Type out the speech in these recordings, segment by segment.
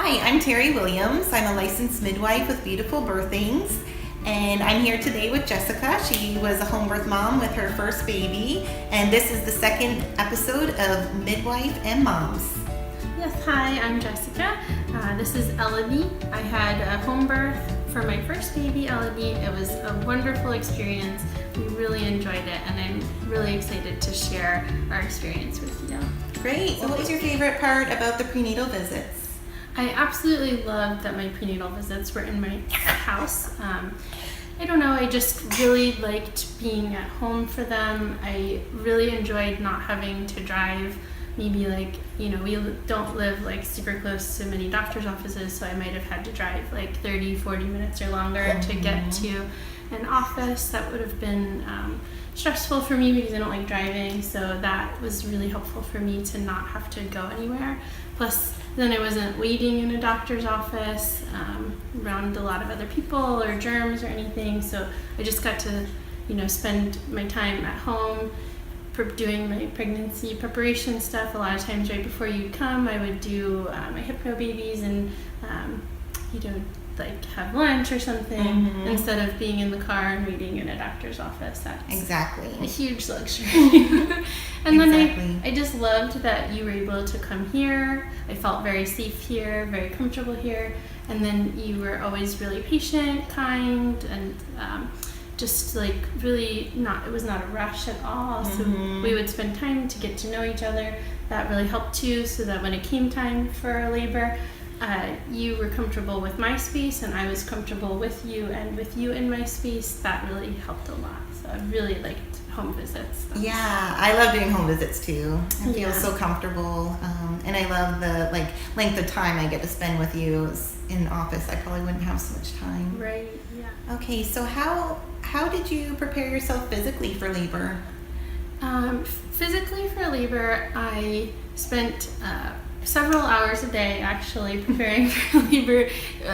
Hi, I'm Terry Williams. I'm a licensed midwife with Beautiful Birthings, and I'm here today with Jessica. She was a home birth mom with her first baby, and this is the second episode of Midwife and Moms. Yes, hi, I'm Jessica. This is Elodie. I had a home birth for my first baby, Elodie. It was a wonderful experience. We really enjoyed it, and I'm really excited to share our experience with you. Great. So what was your favorite part about the prenatal visits? I absolutely loved that my prenatal visits were in my house. I don't know, I just really liked being at home for them. I really enjoyed not having to drive. Maybe we don't live super close to many doctor's offices, so I might have had to drive 30, 40 minutes or longer to get to an office. That would have been stressful for me because I don't like driving, so that was really helpful for me to not have to go anywhere. Plus, then I wasn't waiting in a doctor's office around a lot of other people or germs or anything, so I just got to spend my time at home doing my pregnancy preparation stuff. A lot of times right before you'd come, I would do my Hypno babies and have lunch or something instead of being in the car and waiting in a doctor's office. That's exactly a huge luxury. And then I just loved that you were able to come here. I felt very safe here, very comfortable here, and then you were always really patient, kind, and really it was not a rush at all. So we would spend time to get to know each other. That really helped too, so that when it came time for labor, you were comfortable with my space and I was comfortable with you and with you in my space. That really helped a lot. So I really liked home visits. Yeah, I love doing home visits too. I feel so comfortable, and I love the length of time I get to spend with you. In office, I probably wouldn't have so much time. Right. Yeah. Okay, so how did you prepare yourself physically for labor? Physically for labor, I spent several hours a day actually preparing for labor,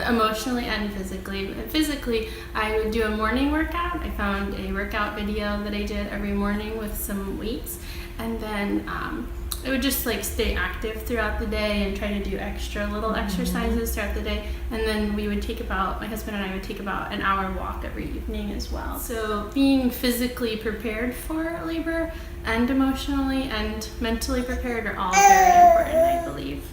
emotionally and physically. Physically, I would do a morning workout. I found a workout video that I did every morning with some weights, and then I would just stay active throughout the day and try to do extra little exercises throughout the day. And then my husband and I would take about an hour walk every evening as well. So being physically prepared for labor and emotionally and mentally prepared are all very important, I believe.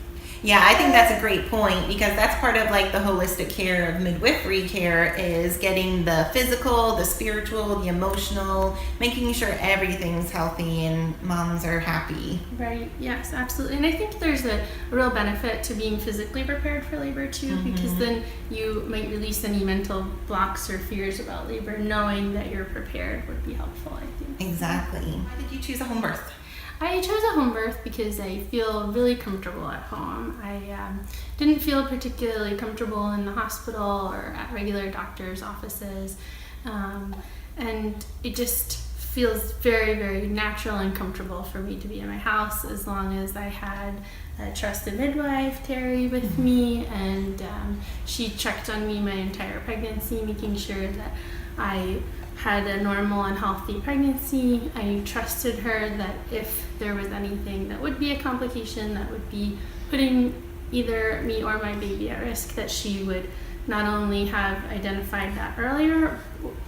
Yeah, I think that's a great point, because that's part of the holistic care of midwifery care, is getting the physical, the spiritual, the emotional, making sure everything's healthy and moms are happy. Right, yes, absolutely. And I think there's a real benefit to being physically prepared for labor too, because then you might release any mental blocks or fears about labor. Knowing that you're prepared would be helpful, I think. Exactly. Why did you choose a home birth? I chose a home birth because I feel really comfortable at home. I didn't feel particularly comfortable in the hospital or at regular doctor's offices, and it just feels very, very natural and comfortable for me to be in my house, as long as I had a trusted midwife, Terry, with me, and she checked on me my entire pregnancy, making sure that I had a normal and healthy pregnancy. I trusted her that if there was anything that would be a complication that would be putting either me or my baby at risk, that she would not only have identified that earlier,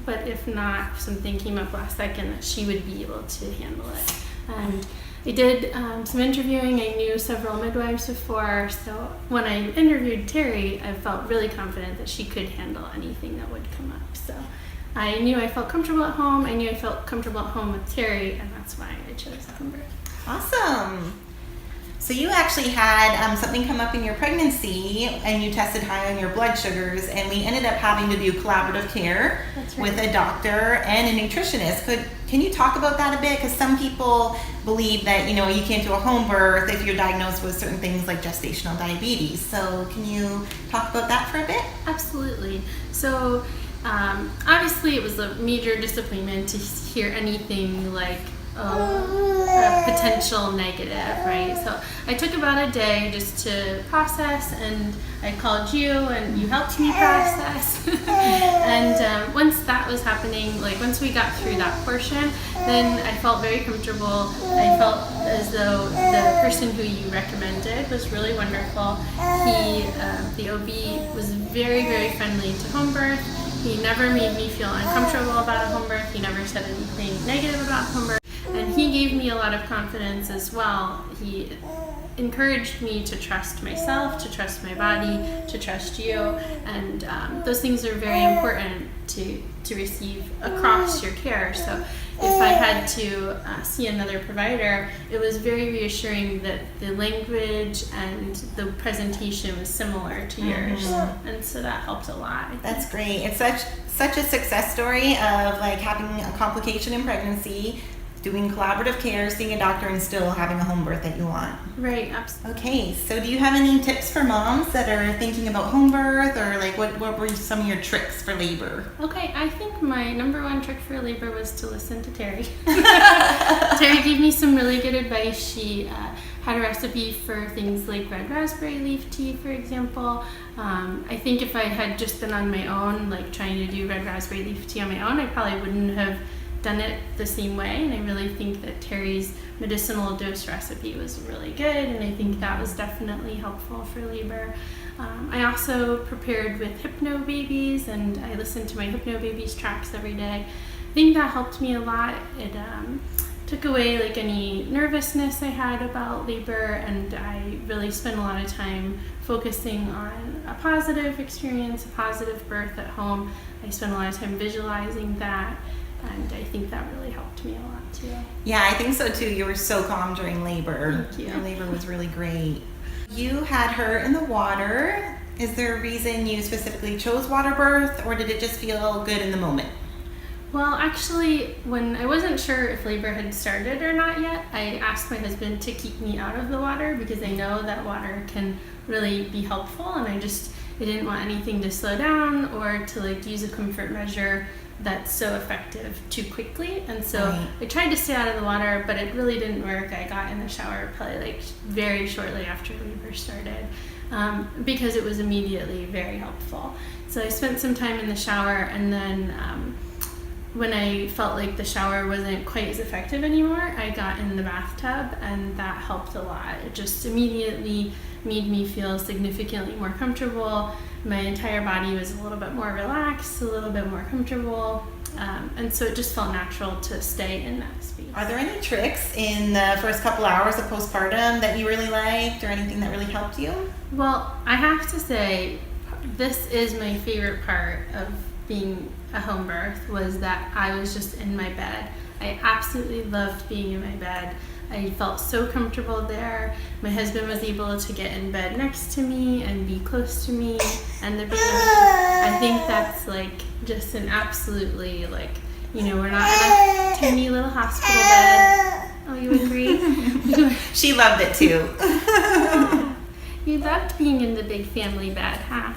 but if not, if something came up last second, that she would be able to handle it. And I did some interviewing. I knew several midwives before, so when I interviewed Terry, I felt really confident that she could handle anything that would come up. So I knew I felt comfortable at home. I knew I felt comfortable at home with Terry, and that's why I chose home birth. Awesome. So you actually had something come up in your pregnancy, and you tested high on your blood sugars, and we ended up having to do collaborative care with a doctor and a nutritionist. Can you talk about that a bit? Because some people believe that you can't do a home birth if you're diagnosed with certain things like gestational diabetes. So can you talk about that for a bit? Absolutely. So obviously it was a major disappointment to hear anything like a potential negative, right? So I took about a day just to process, and I called you and you helped me process. And once that was happening, once we got through that portion, then I felt very comfortable. I felt as though the person who you recommended was really wonderful. He the OB was very, very friendly to home birth. He never made me feel uncomfortable about a home birth. He never said anything negative about home birth. And he gave me a lot of confidence as well. He encouraged me to trust myself, to trust my body, to trust you, and those things are very important to receive across your care. So if I had to see another provider, it was very reassuring that the language and the presentation was similar to yours, and so that helped a lot. That's great. It's such a success story of like having a complication in pregnancy, doing collaborative care, seeing a doctor, and still having a home birth that you want. Right, absolutely. Okay, so do you have any tips for moms that are thinking about home birth, or like what were some of your tricks for labor? Okay, I think my number one trick for labor was to listen to Terry. Terry gave me some really good advice. She had a recipe for things like red raspberry leaf tea, for example. I think if I had just been on my own, like trying to do red raspberry leaf tea on my own, I probably wouldn't have done it the same way, and I really think that Terry's medicinal dose recipe was really good, and I think that was definitely helpful for labor. I also prepared with Hypno Babies, and I listened to my Hypno Babies tracks every day. I think that helped me a lot. It took away like any nervousness I had about labor, and I really spent a lot of time focusing on a positive experience, a positive birth at home. I spent a lot of time visualizing that, and I think that really helped me a lot too. Yeah, I think so too. You were so calm during labor. Thank you. Your labor was really great. You had her in the water. Is there a reason you specifically chose Waterbirth, or did it just feel good in the moment? Well, actually, when I wasn't sure if labor had started or not yet, I asked my husband to keep me out of the water because I know that water can really be helpful, and I didn't want anything to slow down or to like use a comfort measure that's so effective too quickly. And so Right. I tried to stay out of the water, but it really didn't work. I got in the shower probably like very shortly after labor started because it was immediately very helpful. So I spent some time in the shower, and then when I felt like the shower wasn't quite as effective anymore, I got in the bathtub, and that helped a lot. It just immediately made me feel significantly more comfortable. My entire body was a little bit more relaxed, a little bit more comfortable, and so it just felt natural to stay in that space. Are there any tricks in the first couple hours of postpartum that you really liked, or anything that really helped you? Well, I have to say, this is my favorite part of being a home birth, was that I was just in my bed. I absolutely loved being in my bed. I felt so comfortable there. My husband was able to get in bed next to me and be close to me and the baby. I think that's like just an absolutely like, you know, we're not in a tiny little hospital bed. Oh, you agree? She loved it too. You loved being in the big family bed, huh?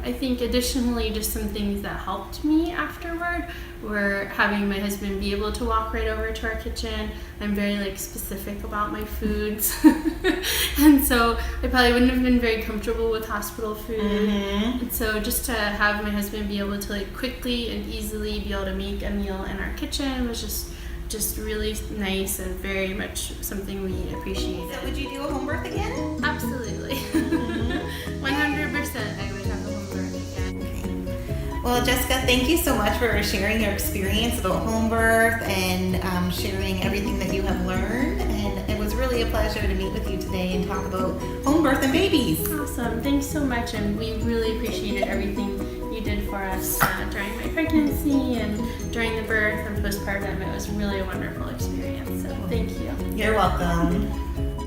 I think additionally, just some things that helped me afterward were having my husband be able to walk right over to our kitchen. I'm very like specific about my foods. And so I probably wouldn't have been very comfortable with hospital food. And so just to have my husband be able to like quickly and easily be able to make a meal in our kitchen was just really nice and very much something we appreciated. So would you do a home birth again? Absolutely. 100% I would have a home birth again. Well, Jessica, thank you so much for sharing your experience about home birth and sharing everything that you have learned. And it was really a pleasure to meet with you today and talk about home birth and babies. Awesome. Thanks so much. And we really appreciated everything you did for us during my pregnancy and during the birth and postpartum. It was really a wonderful experience. So thank you. You're welcome.